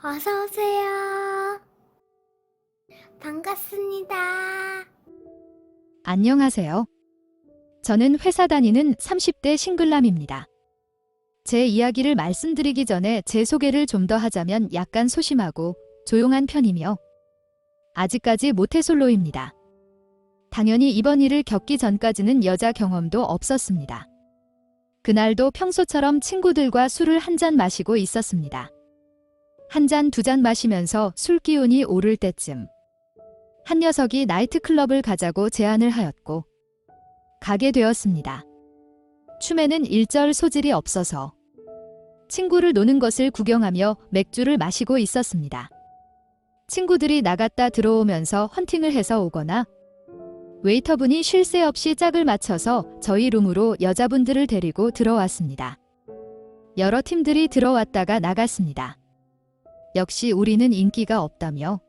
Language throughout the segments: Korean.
어서 오세요. 반갑습니다. 안녕하세요. 저는 회사 다니는 30대 싱글남입니다. 제 이야기를 말씀드리기 전에 제 소개를 좀 더 하자면 약간 소심하고 조용한 편이며 아직까지 모태솔로입니다. 당연히 이번 일을 겪기 전까지는 여자 경험도 없었습니다. 그날도 평소처럼 친구들과 술을 한 잔 마시고 있었습니다. 한 잔, 두 잔 마시면서 술 기운이 오를 때쯤 한 녀석이 나이트클럽을 가자고 제안을 하였고 가게 되었습니다. 춤에는 일절 소질이 없어서 친구를 노는 것을 구경하며 맥주를 마시고 있었습니다. 친구들이 나갔다 들어오면서 헌팅을 해서 오거나 웨이터분이 쉴 새 없이 짝을 맞춰서 저희 룸으로 여자분들을 데리고 들어왔습니다. 여러 팀들이 들어왔다가 나갔습니다. 역시 우리는 인기가 없다며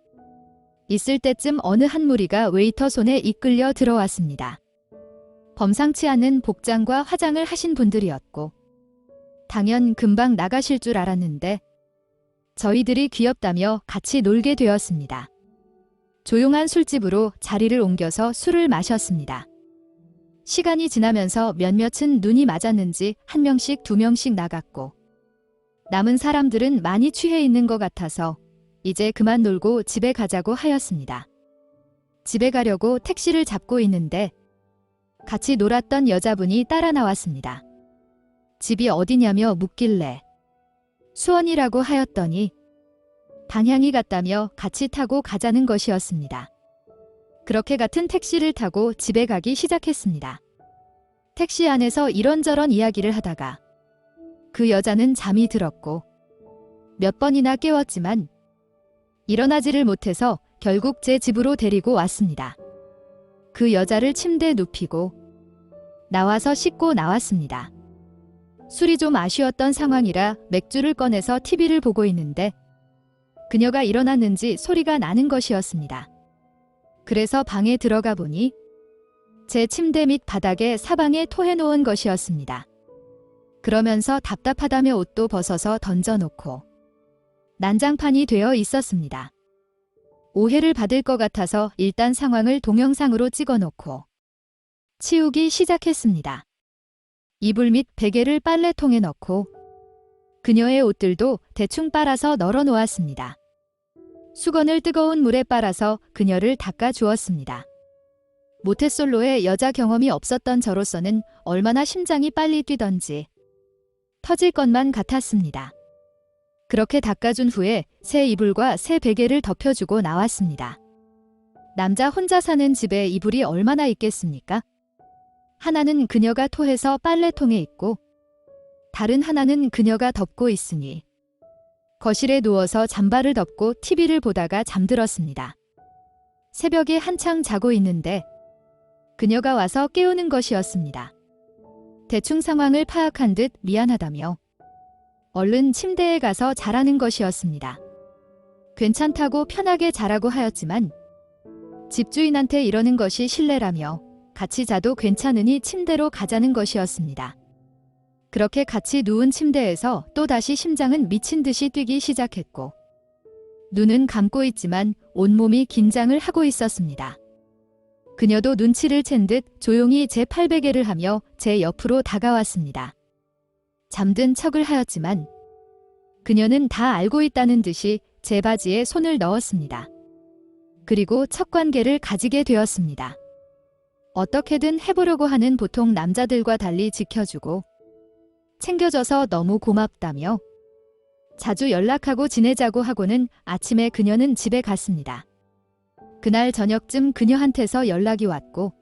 있을 때쯤 어느 한 무리가 웨이터 손에 이끌려 들어왔습니다. 범상치 않은 복장과 화장을 하신 분들이었고 당연 금방 나가실 줄 알았는데 저희들이 귀엽다며 같이 놀게 되었습니다. 조용한 술집으로 자리를 옮겨서 술을 마셨습니다. 시간이 지나면서 몇몇은 눈이 맞았는지 한 명씩 두 명씩 나갔고 남은 사람들은 많이 취해 있는 것 같아서 이제 그만 놀고 집에 가자고 하였습니다. 집에 가려고 택시를 잡고 있는데 같이 놀았던 여자분이 따라 나왔습니다. 집이 어디냐며 묻길래 수원이라고 하였더니 방향이 같다며 같이 타고 가자는 것이었습니다. 그렇게 같은 택시를 타고 집에 가기 시작했습니다. 택시 안에서 이런저런 이야기를 하다가 그 여자는 잠이 들었고 몇 번이나 깨웠지만 일어나지를 못해서 결국 제 집으로 데리고 왔습니다. 그 여자를 침대에 눕히고 나와서 씻고 나왔습니다. 술이 좀 아쉬웠던 상황이라 맥주를 꺼내서 TV를 보고 있는데 그녀가 일어났는지 소리가 나는 것이었습니다. 그래서 방에 들어가 보니 제 침대 밑 바닥에 사방에 토해놓은 것이었습니다. 그러면서 답답하다며 옷도 벗어서 던져놓고 난장판이 되어 있었습니다. 오해를 받을 것 같아서 일단 상황을 동영상으로 찍어놓고 치우기 시작했습니다. 이불 및 베개를 빨래통에 넣고 그녀의 옷들도 대충 빨아서 널어 놓았습니다. 수건을 뜨거운 물에 빨아서 그녀를 닦아 주었습니다. 모태솔로의 여자 경험이 없었던 저로서는 얼마나 심장이 빨리 뛰던지 터질 것만 같았습니다. 그렇게 닦아준 후에 새 이불과 새 베개를 덮여주고 나왔습니다. 남자 혼자 사는 집에 이불이 얼마나 있겠습니까? 하나는 그녀가 토해서 빨래통에 있고 다른 하나는 그녀가 덮고 있으니 거실에 누워서 잠바를 덮고 TV를 보다가 잠들었습니다. 새벽에 한창 자고 있는데 그녀가 와서 깨우는 것이었습니다. 대충 상황을 파악한 듯 미안하다며 얼른 침대에 가서 자라는 것이었습니다. 괜찮다고 편하게 자라고 하였지만 집주인한테 이러는 것이 실례라며 같이 자도 괜찮으니 침대로 가자는 것이었습니다. 그렇게 같이 누운 침대에서 또다시 심장은 미친 듯이 뛰기 시작했고 눈은 감고 있지만 온몸이 긴장을 하고 있었습니다. 그녀도 눈치를 챈 듯 조용히 제 팔베개를 하며 제 옆으로 다가왔습니다. 잠든 척을 하였지만 그녀는 다 알고 있다는 듯이 제 바지에 손을 넣었습니다. 그리고 첫 관계를 가지게 되었습니다. 어떻게든 해보려고 하는 보통 남자들과 달리 지켜주고 챙겨줘서 너무 고맙다며 자주 연락하고 지내자고 하고는 아침에 그녀는 집에 갔습니다. 그날 저녁쯤 그녀한테서 연락이 왔고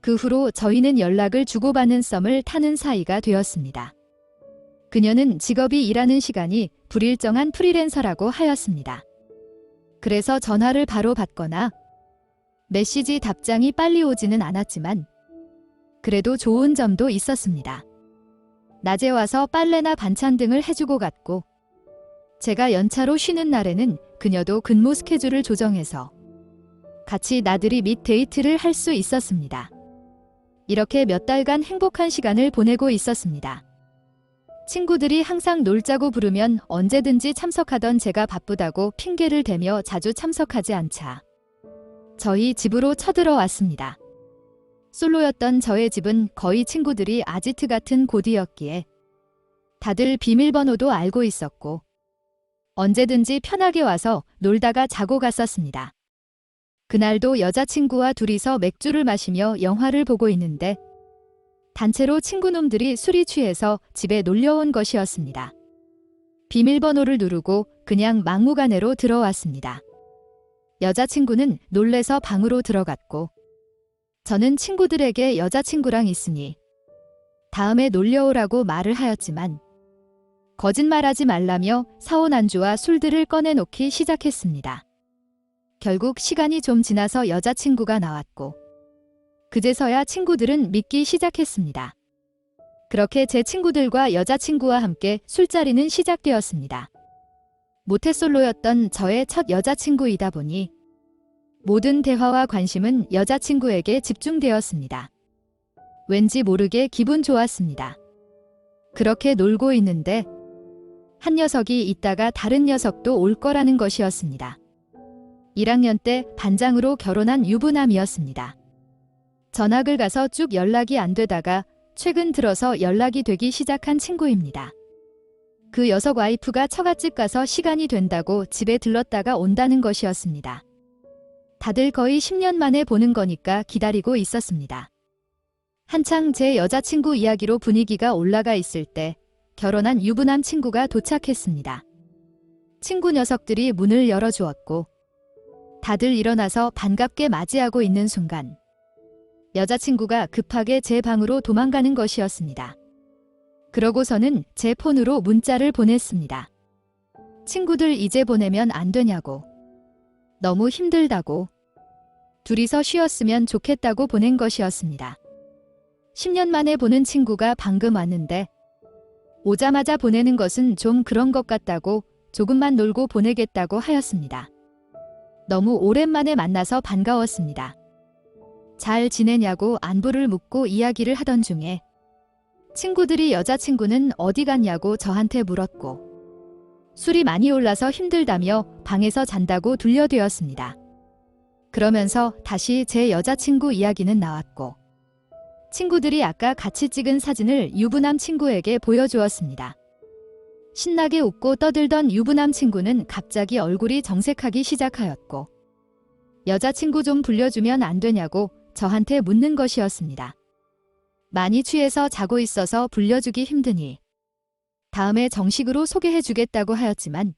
그 후로 저희는 연락을 주고받는 썸을 타는 사이가 되었습니다. 그녀는 직업이 일하는 시간이 불일정한 프리랜서라고 하였습니다. 그래서 전화를 바로 받거나 메시지 답장이 빨리 오지는 않았지만 그래도 좋은 점도 있었습니다. 낮에 와서 빨래나 반찬 등을 해주고 갔고 제가 연차로 쉬는 날에는 그녀도 근무 스케줄을 조정해서 같이 나들이 및 데이트를 할 수 있었습니다. 이렇게 몇 달간 행복한 시간을 보내고 있었습니다. 친구들이 항상 놀자고 부르면 언제든지 참석하던 제가 바쁘다고 핑계를 대며 자주 참석하지 않자 저희 집으로 쳐들어왔습니다. 솔로였던 저의 집은 거의 친구들이 아지트 같은 곳이었기에 다들 비밀번호도 알고 있었고 언제든지 편하게 와서 놀다가 자고 갔었습니다. 그날도 여자친구와 둘이서 맥주를 마시며 영화를 보고 있는데 단체로 친구놈들이 술이 취해서 집에 놀려온 것이었습니다. 비밀번호를 누르고 그냥 막무가내로 들어왔습니다. 여자친구는 놀래서 방으로 들어갔고 저는 친구들에게 여자친구랑 있으니 다음에 놀려오라고 말을 하였지만 거짓말하지 말라며 사온 안주와 술들을 꺼내놓기 시작했습니다. 결국 시간이 좀 지나서 여자친구가 나왔고 그제서야 친구들은 믿기 시작했습니다. 그렇게 제 친구들과 여자친구와 함께 술자리는 시작되었습니다. 모태솔로였던 저의 첫 여자친구이다 보니 모든 대화와 관심은 여자친구에게 집중되었습니다. 왠지 모르게 기분 좋았습니다. 그렇게 놀고 있는데 한 녀석이 있다가 다른 녀석도 올 거라는 것이었습니다. 1학년 때 반장으로 결혼한 유부남이었습니다. 전학을 가서 쭉 연락이 안 되다가 최근 들어서 연락이 되기 시작한 친구입니다. 그 녀석 와이프가 처갓집 가서 시간이 된다고 집에 들렀다가 온다는 것이었습니다. 다들 거의 10년 만에 보는 거니까 기다리고 있었습니다. 한창 제 여자친구 이야기로 분위기가 올라가 있을 때 결혼한 유부남 친구가 도착했습니다. 친구 녀석들이 문을 열어주었고 다들 일어나서 반갑게 맞이하고 있는 순간 여자친구가 급하게 제 방으로 도망가는 것이었습니다. 그러고서는 제 폰으로 문자를 보냈습니다. 친구들 이제 보내면 안 되냐고. 너무 힘들다고. 둘이서 쉬었으면 좋겠다고 보낸 것이었습니다. 10년 만에 보는 친구가 방금 왔는데 오자마자 보내는 것은 좀 그런 것 같다고 조금만 놀고 보내겠다고 하였습니다. 너무 오랜만에 만나서 반가웠습니다. 잘 지내냐고 안부를 묻고 이야기를 하던 중에 친구들이 여자친구는 어디 갔냐고 저한테 물었고 술이 많이 올라서 힘들다며 방에서 잔다고 둘려대었습니다. 그러면서 다시 제 여자친구 이야기는 나왔고 친구들이 아까 같이 찍은 사진을 유부남 친구에게 보여주었습니다. 신나게 웃고 떠들던 유부남 친구는 갑자기 얼굴이 정색하기 시작하였고 여자친구 좀 불려주면 안 되냐고 저한테 묻는 것이었습니다. 많이 취해서 자고 있어서 불려주기 힘드니 다음에 정식으로 소개해주겠다고 하였지만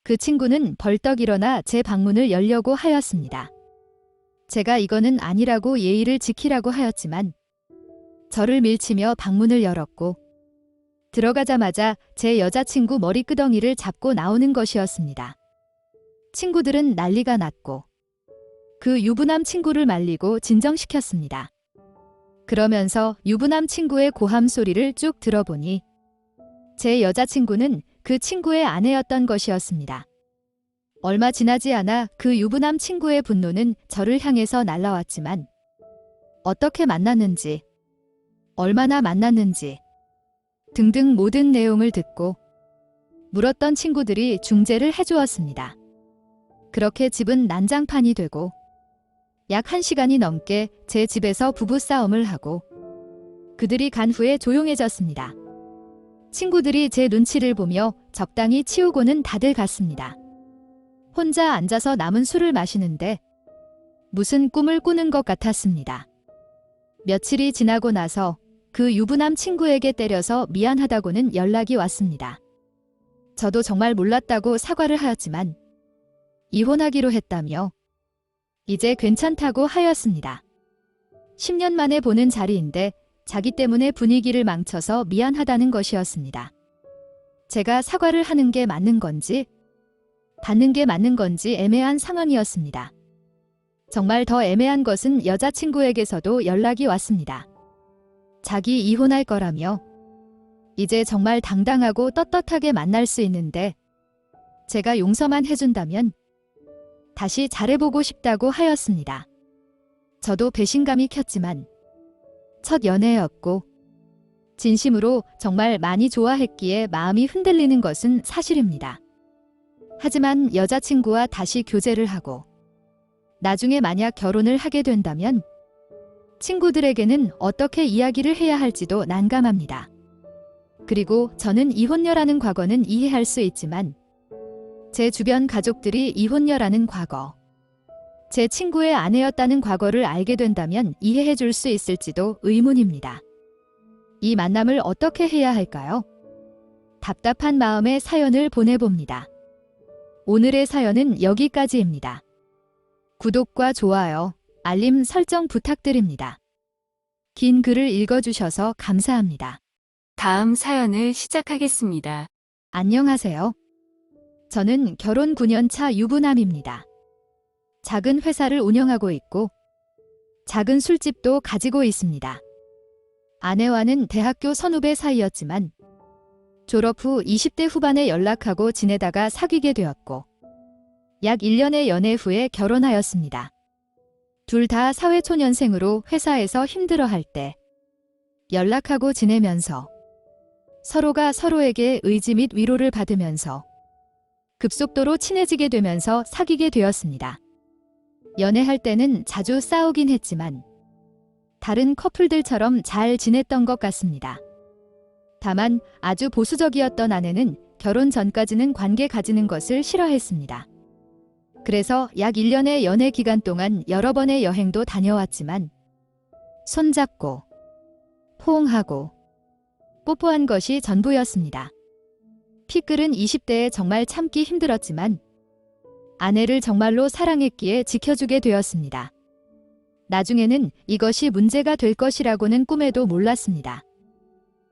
그 친구는 벌떡 일어나 제 방문을 열려고 하였습니다. 제가 이거는 아니라고 예의를 지키라고 하였지만 저를 밀치며 방문을 열었고 들어가자마자 제 여자친구 머리끄덩이를 잡고 나오는 것이었습니다. 친구들은 난리가 났고 그 유부남 친구를 말리고 진정시켰습니다. 그러면서 유부남 친구의 고함 소리를 쭉 들어보니 제 여자친구는 그 친구의 아내였던 것이었습니다. 얼마 지나지 않아 그 유부남 친구의 분노는 저를 향해서 날라왔지만 어떻게 만났는지, 얼마나 만났는지 등등 모든 내용을 듣고 물었던 친구들이 중재를 해주었습니다. 그렇게 집은 난장판이 되고 약 1시간이 넘게 제 집에서 부부싸움을 하고 그들이 간 후에 조용해졌습니다. 친구들이 제 눈치를 보며 적당히 치우고는 다들 갔습니다. 혼자 앉아서 남은 술을 마시는데 무슨 꿈을 꾸는 것 같았습니다. 며칠이 지나고 나서 그 유부남 친구에게 때려서 미안하다고는 연락이 왔습니다. 저도 정말 몰랐다고 사과를 하였지만 이혼하기로 했다며 이제 괜찮다고 하였습니다. 10년 만에 보는 자리인데 자기 때문에 분위기를 망쳐서 미안하다는 것이었습니다. 제가 사과를 하는 게 맞는 건지 받는 게 맞는 건지 애매한 상황이었습니다. 정말 더 애매한 것은 여자친구에게서도 연락이 왔습니다. 자기 이혼할 거라며 이제 정말 당당하고 떳떳하게 만날 수 있는데 제가 용서만 해준다면 다시 잘해보고 싶다고 하였습니다. 저도 배신감이 켰지만 첫 연애였고 진심으로 정말 많이 좋아했기에 마음이 흔들리는 것은 사실입니다. 하지만 여자친구와 다시 교제를 하고 나중에 만약 결혼을 하게 된다면 친구들에게는 어떻게 이야기를 해야 할지도 난감합니다. 그리고 저는 이혼녀라는 과거는 이해할 수 있지만 제 주변 가족들이 이혼녀라는 과거, 제 친구의 아내였다는 과거를 알게 된다면 이해해 줄 수 있을지도 의문입니다. 이 만남을 어떻게 해야 할까요? 답답한 마음에 사연을 보내봅니다. 오늘의 사연은 여기까지입니다. 구독과 좋아요, 알림 설정 부탁드립니다. 긴 글을 읽어주셔서 감사합니다. 다음 사연을 시작하겠습니다. 안녕하세요. 저는 결혼 9년 차 유부남입니다. 작은 회사를 운영하고 있고 작은 술집도 가지고 있습니다. 아내와는 대학교 선후배 사이였지만 졸업 후 20대 후반에 연락하고 지내다가 사귀게 되었고 약 1년의 연애 후에 결혼하였습니다. 둘 다 사회초년생으로 회사에서 힘들어할 때 연락하고 지내면서 서로가 서로에게 의지 및 위로를 받으면서 급속도로 친해지게 되면서 사귀게 되었습니다. 연애할 때는 자주 싸우긴 했지만 다른 커플들처럼 잘 지냈던 것 같습니다. 다만 아주 보수적이었던 아내는 결혼 전까지는 관계 가지는 것을 싫어했습니다. 그래서 약 1년의 연애 기간 동안 여러 번의 여행도 다녀왔지만 손잡고 포옹하고 뽀뽀한 것이 전부였습니다. 피 끓은 20대에 정말 참기 힘들었지만 아내를 정말로 사랑했기에 지켜주게 되었습니다. 나중에는 이것이 문제가 될 것이라고는 꿈에도 몰랐습니다.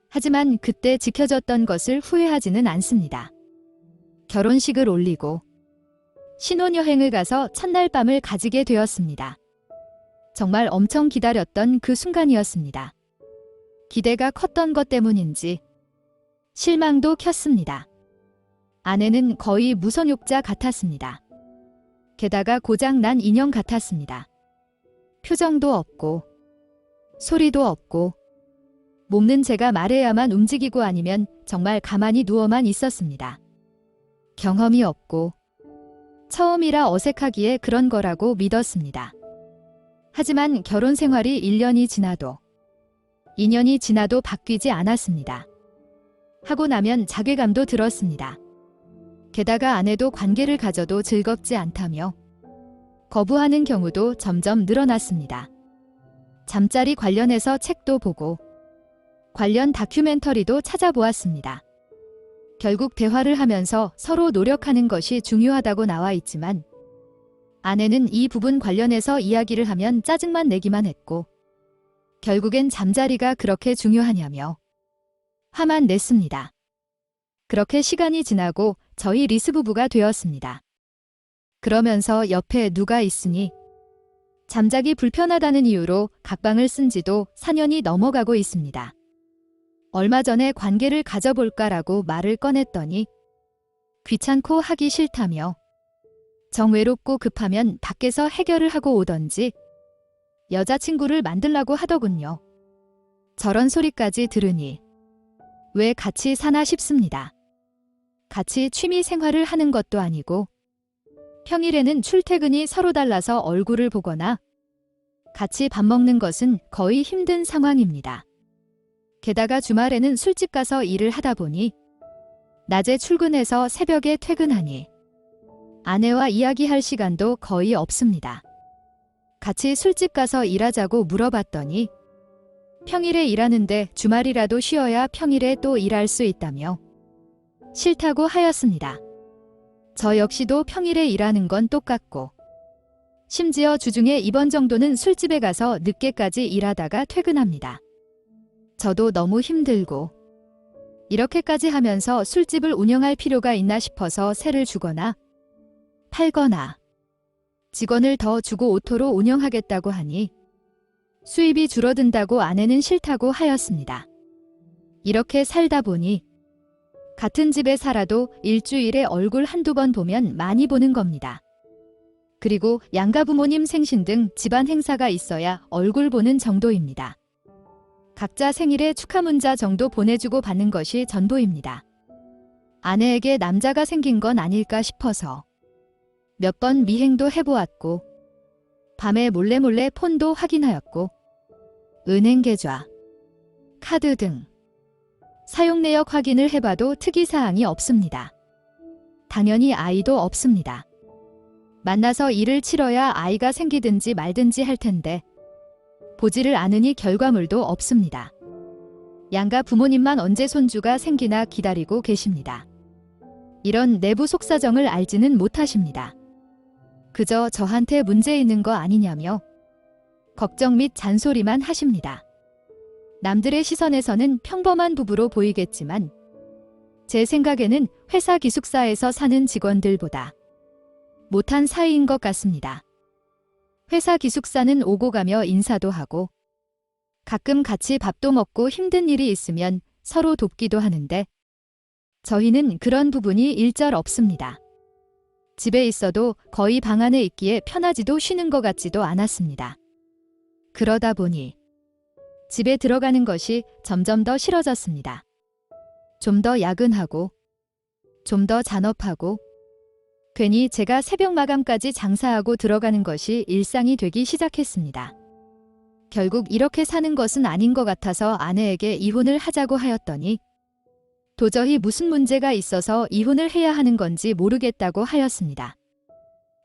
하지만 그때 지켜줬던 것을 후회하지는 않습니다. 결혼식을 올리고 신혼여행을 가서 첫날 밤을 가지게 되었습니다. 정말 엄청 기다렸던 그 순간이었습니다. 기대가 컸던 것 때문인지 실망도 컸습니다. 아내는 거의 무성욕자 같았습니다. 게다가 고장난 인형 같았습니다. 표정도 없고 소리도 없고 몸는 제가 말해야만 움직이고 아니면 정말 가만히 누워만 있었습니다. 경험이 없고 처음이라 어색하기에 그런 거라고 믿었습니다. 하지만 결혼 생활이 1년이 지나도 2년이 지나도 바뀌지 않았습니다. 하고 나면 자괴감도 들었습니다. 게다가 아내도 관계를 가져도 즐겁지 않다며 거부하는 경우도 점점 늘어났습니다. 잠자리 관련해서 책도 보고 관련 다큐멘터리도 찾아보았습니다. 결국 대화를 하면서 서로 노력하는 것이 중요하다고 나와 있지만 아내는 이 부분 관련해서 이야기를 하면 짜증만 내기만 했고 결국엔 잠자리가 그렇게 중요하냐며 화만 냈습니다. 그렇게 시간이 지나고 저희 리스 부부가 되었습니다. 그러면서 옆에 누가 있으니 잠자기 불편하다는 이유로 각방을 쓴 지도 4년이 넘어가고 있습니다. 얼마 전에 관계를 가져볼까라고 말을 꺼냈더니 귀찮고 하기 싫다며 정외롭고 급하면 밖에서 해결을 하고 오던지 여자친구를 만들라고 하더군요. 저런 소리까지 들으니 왜 같이 사나 싶습니다. 같이 취미 생활을 하는 것도 아니고 평일에는 출퇴근이 서로 달라서 얼굴을 보거나 같이 밥 먹는 것은 거의 힘든 상황입니다. 게다가 주말에는 술집 가서 일을 하다 보니 낮에 출근해서 새벽에 퇴근하니 아내와 이야기할 시간도 거의 없습니다. 같이 술집 가서 일하자고 물어봤더니 평일에 일하는데 주말이라도 쉬어야 평일에 또 일할 수 있다며 싫다고 하였습니다. 저 역시도 평일에 일하는 건 똑같고 심지어 주중에 이번 정도는 술집에 가서 늦게까지 일하다가 퇴근합니다. 저도 너무 힘들고 이렇게까지 하면서 술집을 운영할 필요가 있나 싶어서 세를 주거나 팔거나 직원을 더 주고 오토로 운영하겠다고 하니 수입이 줄어든다고 아내는 싫다고 하였습니다. 이렇게 살다 보니 같은 집에 살아도 일주일에 얼굴 한두 번 보면 많이 보는 겁니다. 그리고 양가 부모님 생신 등 집안 행사가 있어야 얼굴 보는 정도입니다. 각자 생일에 축하 문자 정도 보내주고 받는 것이 전부입니다. 아내에게 남자가 생긴 건 아닐까 싶어서 몇 번 미행도 해보았고 밤에 몰래 폰도 확인하였고 은행 계좌, 카드 등 사용 내역 확인을 해봐도 특이사항이 없습니다. 당연히 아이도 없습니다. 만나서 일을 치러야 아이가 생기든지 말든지 할 텐데 보지를 않으니 결과물도 없습니다. 양가 부모님만 언제 손주가 생기나 기다리고 계십니다. 이런 내부 속사정을 알지는 못하십니다. 그저 저한테 문제 있는 거 아니냐며 걱정 및 잔소리만 하십니다. 남들의 시선에서는 평범한 부부로 보이겠지만 제 생각에는 회사 기숙사에서 사는 직원들보다 못한 사이인 것 같습니다. 회사 기숙사는 오고 가며 인사도 하고 가끔 같이 밥도 먹고 힘든 일이 있으면 서로 돕기도 하는데 저희는 그런 부분이 일절 없습니다. 집에 있어도 거의 방 안에 있기에 편하지도 쉬는 것 같지도 않았습니다. 그러다 보니 집에 들어가는 것이 점점 더 싫어졌습니다. 좀 더 야근하고 좀 더 잔업하고 괜히 제가 새벽 마감까지 장사하고 들어가는 것이 일상이 되기 시작했습니다. 결국 이렇게 사는 것은 아닌 것 같아서 아내에게 이혼을 하자고 하였더니 도저히 무슨 문제가 있어서 이혼을 해야 하는 건지 모르겠다고 하였습니다.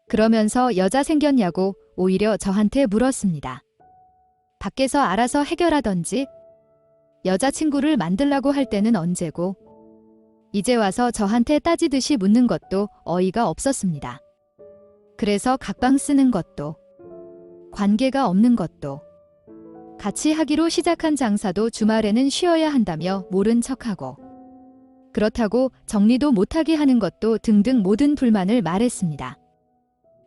그러면서 여자 생겼냐고 오히려 저한테 물었습니다. 밖에서 알아서 해결하던지 여자친구를 만들라고 할 때는 언제고 이제 와서 저한테 따지듯이 묻는 것도 어이가 없었습니다. 그래서 각방 쓰는 것도 관계가 없는 것도 같이 하기로 시작한 장사도 주말에는 쉬어야 한다며 모른 척하고 그렇다고 정리도 못하게 하는 것도 등등 모든 불만을 말했습니다.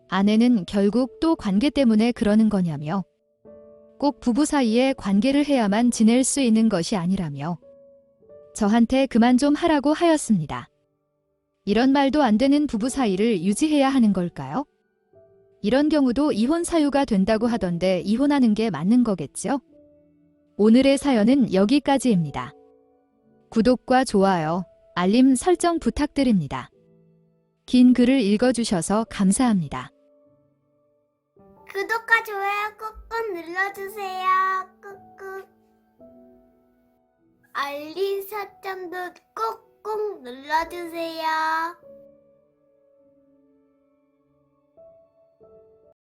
아내는 결국 또 관계 때문에 그러는 거냐며 꼭 부부 사이에 관계를 해야만 지낼 수 있는 것이 아니라며 저한테 그만 좀 하라고 하였습니다. 이런 말도 안 되는 부부 사이를 유지해야 하는 걸까요? 이런 경우도 이혼 사유가 된다고 하던데 이혼하는 게 맞는 거겠죠? 오늘의 사연은 여기까지입니다. 구독과 좋아요, 알림 설정 부탁드립니다. 긴 글을 읽어주셔서 감사합니다. 구독과 좋아요 꾹꾹 눌러주세요. 꾹꾹. 알림 설정도 꾹꾹 눌러주세요.